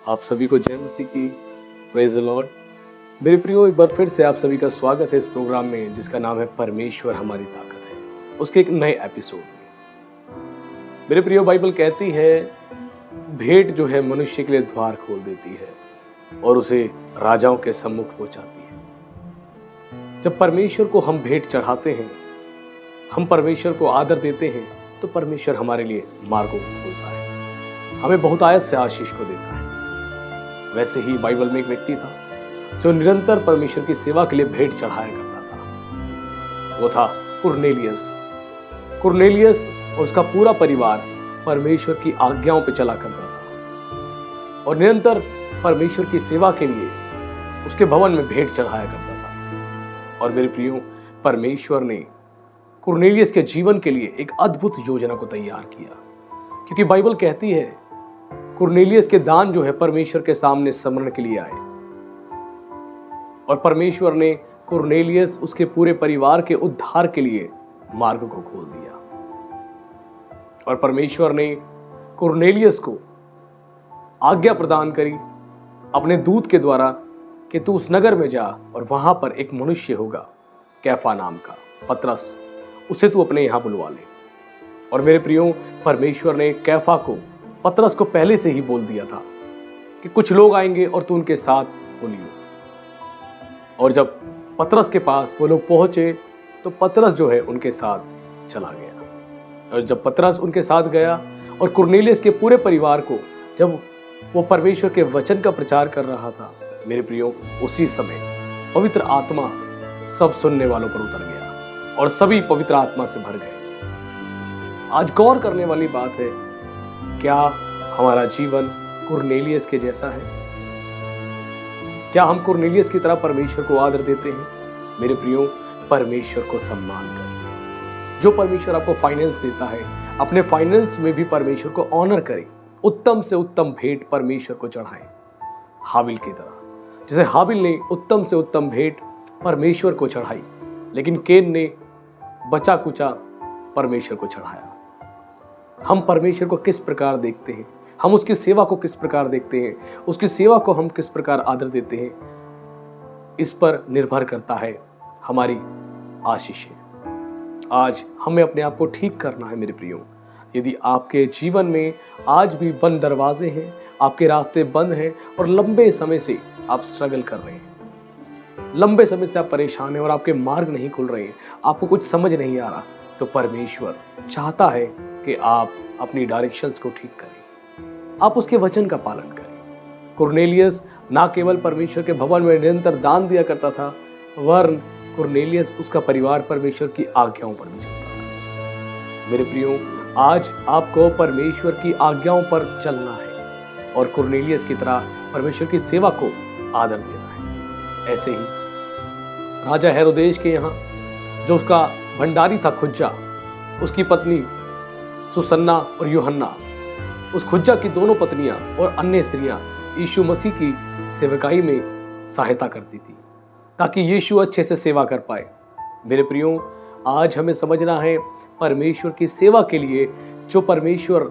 आप सभी को जय मसीह की। Praise the Lord. मेरे प्रियो, एक बार फिर से आप सभी का स्वागत है इस प्रोग्राम में जिसका नाम है परमेश्वर हमारी ताकत है, उसके एक नए एपिसोड में। मेरे प्रियो, बाइबल कहती है भेंट जो है मनुष्य के लिए द्वार खोल देती है और उसे राजाओं के सम्मुख पहुंचाती है। जब परमेश्वर को हम भेंट चढ़ाते हैं, हम परमेश्वर को आदर देते हैं, तो परमेश्वर हमारे लिए मार्गों को खोलता है, हमें बहुत आयत से आशीष को देता है। वैसे ही बाइबल में एक व्यक्ति था जो निरंतर परमेश्वर की सेवा के लिए भेंट चढ़ाया करता था। वो था कुरनेलियस। कुरनेलियस और उसका पूरा परिवार परमेश्वर की आज्ञाओं पर चला करता था और निरंतर परमेश्वर की सेवा के लिए उसके भवन में भेंट चढ़ाया करता था। और मेरे प्रियो, परमेश्वर ने कुरनेलियस के जीवन के लिए एक अद्भुत योजना को तैयार किया, क्योंकि बाइबल कहती है कुरनेलियस के दान जो है परमेश्वर के सामने स्मरण के लिए आए और परमेश्वर ने कुरनेलियस उसके पूरे परिवार के उद्धार के लिए मार्ग को खोल दिया। और परमेश्वर ने कुरनेलियस को आज्ञा प्रदान करी अपने दूत के द्वारा कि तू उस नगर में जा और वहां पर एक मनुष्य होगा कैफा नाम का, पतरस, उसे तू अपने यहां बुलवा ले। और मेरे प्रियो, परमेश्वर ने कैफा को, पतरस को पहले से ही बोल दिया था कि कुछ लोग आएंगे और तू उनके साथ बोलियो। और जब पतरस के पास वो लोग पहुंचे तो पतरस जो है उनके साथ चला गया। और जब पतरस उनके साथ गया और कुरनेलियस के पूरे परिवार को जब वो परमेश्वर के वचन का प्रचार कर रहा था, मेरे प्रियो, उसी समय पवित्र आत्मा सब सुनने वालों पर उतर गया और सभी पवित्र आत्मा से भर गए। आज गौर करने वाली बात है, क्या हमारा जीवन कुरनेलियस के जैसा है? क्या हम कुरनेलियस की तरह परमेश्वर को आदर देते हैं? मेरे प्रियो, परमेश्वर को सम्मान करें। जो परमेश्वर आपको फाइनेंस देता है, अपने फाइनेंस में भी परमेश्वर को ऑनर करें। उत्तम से उत्तम भेंट परमेश्वर को चढ़ाएं, हाबिल की तरह। जैसे हाबिल ने उत्तम से उत्तम भेंट परमेश्वर को चढ़ाई, लेकिन केन ने बचा कुचा परमेश्वर को चढ़ाया। हम परमेश्वर को किस प्रकार देखते हैं, हम उसकी सेवा को किस प्रकार देखते हैं, उसकी सेवा को हम किस प्रकार आदर देते हैं, इस पर निर्भर करता है हमारी आशीषें। आज हमें अपने आप को ठीक करना है मेरे प्रियो। यदि आपके जीवन में आज भी बंद दरवाजे हैं, आपके रास्ते बंद हैं और लंबे समय से आप स्ट्रगल कर रहे हैं, लंबे समय से आप परेशान हैं और आपके मार्ग नहीं खुल रहे हैं, आपको कुछ समझ नहीं आ रहा, तो परमेश्वर चाहता है कि आप अपनी डायरेक्शंस को ठीक करें, आप उसके वचन का पालन करें। कुरनेलियस ना केवल परमेश्वर के भवन में निरंतर दान दिया करता था, वरन कुरनेलियस, उसका परिवार परमेश्वर की आज्ञाओं पर भी चलता था। मेरे प्रियो, आज आपको परमेश्वर की आज्ञाओं पर चलना है और कुरनेलियस की तरह परमेश्वर की सेवा को आदर देना है। ऐसे ही राजा हेरोदेश के यहाँ जो उसका भंडारी था खुज्जा, उसकी पत्नी सुसन्ना और यूहन्ना, उस खुज्जा की दोनों पत्नियां और अन्य स्त्रियां यीशु मसीह की सेवकाई में सहायता करती थी ताकि यीशु अच्छे से सेवा कर पाए। मेरे प्रियो, आज हमें समझना है परमेश्वर की सेवा के लिए जो परमेश्वर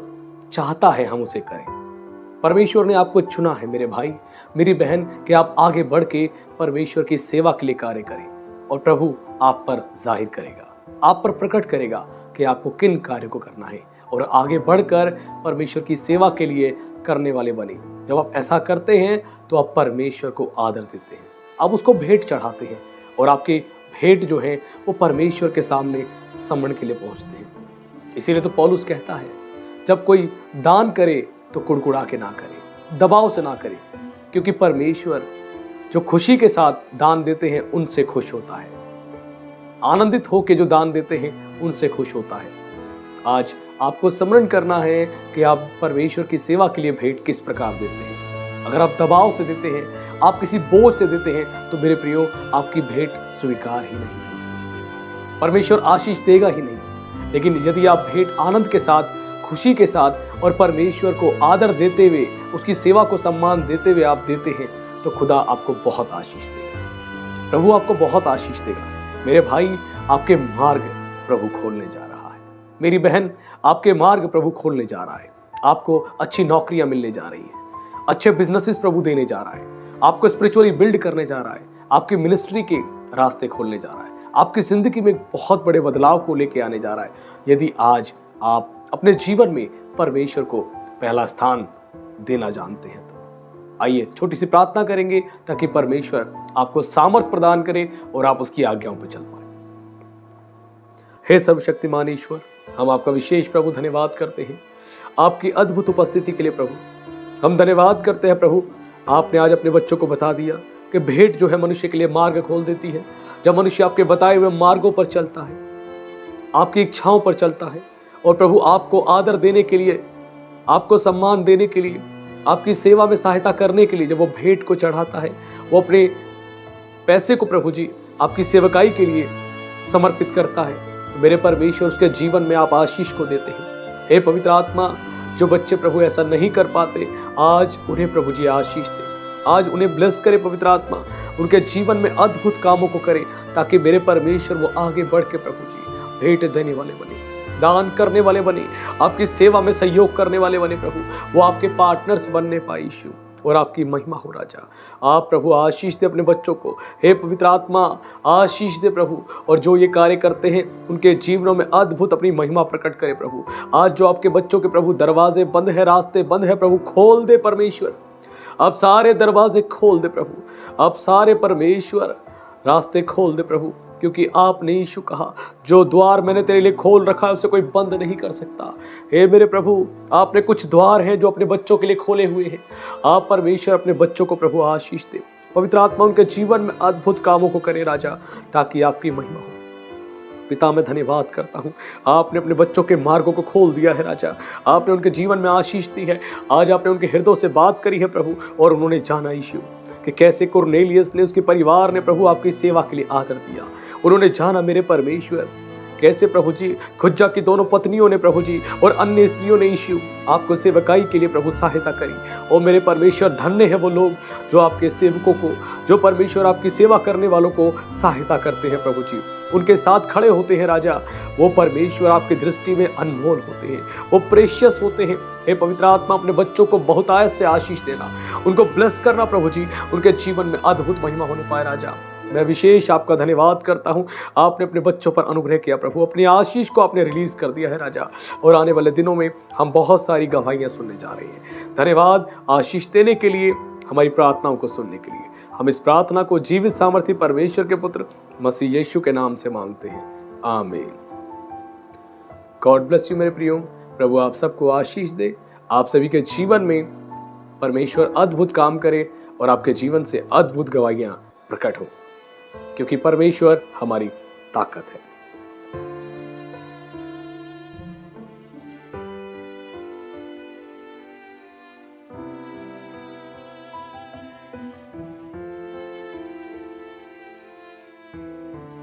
चाहता है हम उसे करें। परमेश्वर ने आपको चुना है मेरे भाई, मेरी बहन, कि आप आगे बढ़ के परमेश्वर की सेवा के लिए कार्य करें और प्रभु आप पर जाहिर करेगा, आप पर प्रकट करेगा कि आपको किन कार्यों को करना है और आगे बढ़कर परमेश्वर की सेवा के लिए करने वाले बने। जब आप ऐसा करते हैं तो आप परमेश्वर को आदर देते हैं, आप उसको भेंट चढ़ाते हैं और आपकी भेंट जो है वो परमेश्वर के सामने समरण के लिए पहुंचते हैं। इसीलिए तो पौलुस कहता है, जब कोई दान करे तो कुड़कुड़ा के ना करे, दबाव से ना करे, क्योंकि परमेश्वर जो खुशी के साथ दान देते हैं उनसे खुश होता है, आनंदित होकर जो दान देते हैं उनसे खुश होता है। आज आपको स्मरण करना है कि आप परमेश्वर की सेवा के लिए भेंट किस प्रकार देते हैं। अगर आप दबाव से देते हैं, आप किसी बोझ से देते हैं, तो मेरे प्रियो, आपकी भेंट स्वीकार ही नहीं, परमेश्वर आशीष देगा ही नहीं। लेकिन यदि आप भेंट आनंद के साथ, खुशी के साथ और परमेश्वर को आदर देते हुए, उसकी सेवा को सम्मान देते हुए आप देते हैं, तो खुदा आपको बहुत आशीष देगा, प्रभु आपको बहुत आशीष देगा। मेरे भाई, आपके मार्ग प्रभु खोलने जा रहा है। मेरी बहन, आपके मार्ग प्रभु खोलने जा रहा है। आपको अच्छी नौकरियां मिलने जा रही हैं, अच्छे बिजनेसेस प्रभु देने जा रहा है, आपको स्पिरिचुअली बिल्ड करने जा रहा है, आपकी मिनिस्ट्री के रास्ते खोलने जा रहा है, आपकी जिंदगी में एक बहुत बड़े बदलाव को लेके आने जा रहा है। यदि आज आप अपने जीवन में परमेश्वर को पहला स्थान देना जानते हैं तो आइए छोटी सी प्रार्थना करेंगे ताकि परमेश्वर आपको सामर्थ प्रदान करे और आप उसकी आज्ञाओं पर चल पाए। हे सर्वशक्तिमान ईश्वर, हम आपका विशेष प्रभु धन्यवाद करते हैं आपकी अद्भुत उपस्थिति के लिए। प्रभु हम धन्यवाद करते हैं प्रभु, आपने आज अपने बच्चों को बता दिया कि भेंट जो है मनुष्य के लिए मार्ग खोल देती है। जब मनुष्य आपके बताए हुए मार्गों पर चलता है, आपकी इच्छाओं पर चलता है और प्रभु आपको आदर देने के लिए, आपको सम्मान देने के लिए, आपकी सेवा में सहायता करने के लिए जब वो भेंट को चढ़ाता है, वो अपने पैसे को प्रभु जी आपकी सेवकाई के लिए समर्पित करता है, तो मेरे परमेश्वर उसके जीवन में आप आशीष को देते हैं। हे पवित्र आत्मा, जो बच्चे प्रभु ऐसा नहीं कर पाते, आज उन्हें प्रभु जी आशीष दे, आज उन्हें ब्लेस करे पवित्र आत्मा, उनके जीवन में अद्भुत कामों को करे, ताकि मेरे परमेश्वर वो आगे बढ़ के प्रभु जी भेंट देने वाले बने, दान करने वाले बने, आपकी सेवा में सहयोग करने वाले बने प्रभु, वो आपके पार्टनर्स बनने पाए यीशु, और आपकी महिमा हो राजा। आप प्रभु आशीष दे अपने बच्चों को, हे पवित्र आत्मा आशीष दे प्रभु, और जो ये कार्य करते हैं उनके जीवनों में अद्भुत अपनी महिमा प्रकट करे प्रभु। आज जो आपके बच्चों के प्रभु दरवाजे बंद है, रास्ते बंद है प्रभु, खोल दे परमेश्वर, अब सारे दरवाजे खोल दे प्रभु, अब सारे परमेश्वर रास्ते खोल दे प्रभु, क्योंकि आपने यीशु कहा, जो द्वार मैंने तेरे लिए खोल रखा है उसे कोई बंद नहीं कर सकता। हे मेरे प्रभु, आपने कुछ द्वार हैं जो अपने बच्चों के लिए खोले हुए हैं। आप परमेश्वर अपने बच्चों को प्रभु आशीष दे, पवित्र आत्मा उनके जीवन में अद्भुत कामों को करे राजा, ताकि आपकी महिमा हो। पिता मैं धन्यवाद करता हूँ, आपने अपने बच्चों के मार्गों को खोल दिया है राजा, आपने उनके जीवन में आशीष दी है। आज आपने उनके हृदय से बात करी है प्रभु, और उन्होंने जाना यीशु कि कैसे कुरनेलियस ने, उसके परिवार ने प्रभु आपकी सेवा के लिए आदर दिया। उन्होंने जाना मेरे परमेश्वर कैसे प्रभु जी खुज्जा की दोनों पत्नियों ने प्रभु जी और अन्य स्त्रियों ने यीशु आपको सेवकाई के लिए प्रभु सहायता करी। और मेरे परमेश्वर धन्य है वो लोग जो आपके सेवकों को, जो परमेश्वर आपकी सेवा करने वालों को सहायता करते हैं प्रभु जी, उनके साथ खड़े होते हैं राजा। वो परमेश्वर आपकी दृष्टि में अनमोल होते हैं, वो प्रेशियस होते हैं। हे पवित्र आत्मा, अपने बच्चों को बहुतायत से आशीष देना, उनको ब्लेस करना प्रभु जी, उनके जीवन में अद्भुत महिमा होने पाए राजा। मैं विशेष आपका धन्यवाद करता हूं, आपने अपने बच्चों पर अनुग्रह किया प्रभु, अपनी आशीष को आपने रिलीज कर दिया है राजा, और आने वाले दिनों में हम बहुत सारी गवाहियां सुनने जा रहे हैं। धन्यवाद आशीष देने के लिए, हमारी प्रार्थनाओं को सुनने के लिए। हम इस प्रार्थना को जीवित सामर्थी परमेश्वर के पुत्र मसीह यीशु के नाम से मांगते हैं, आमीन। गॉड ब्लेस यू मेरे प्रियो। प्रभु आप सबको आशीष दे, आप सभी के जीवन में परमेश्वर अद्भुत काम करे और आपके जीवन से अद्भुत गवाहियां प्रकट हो, क्योंकि परमेश्वर हमारी ताकत है।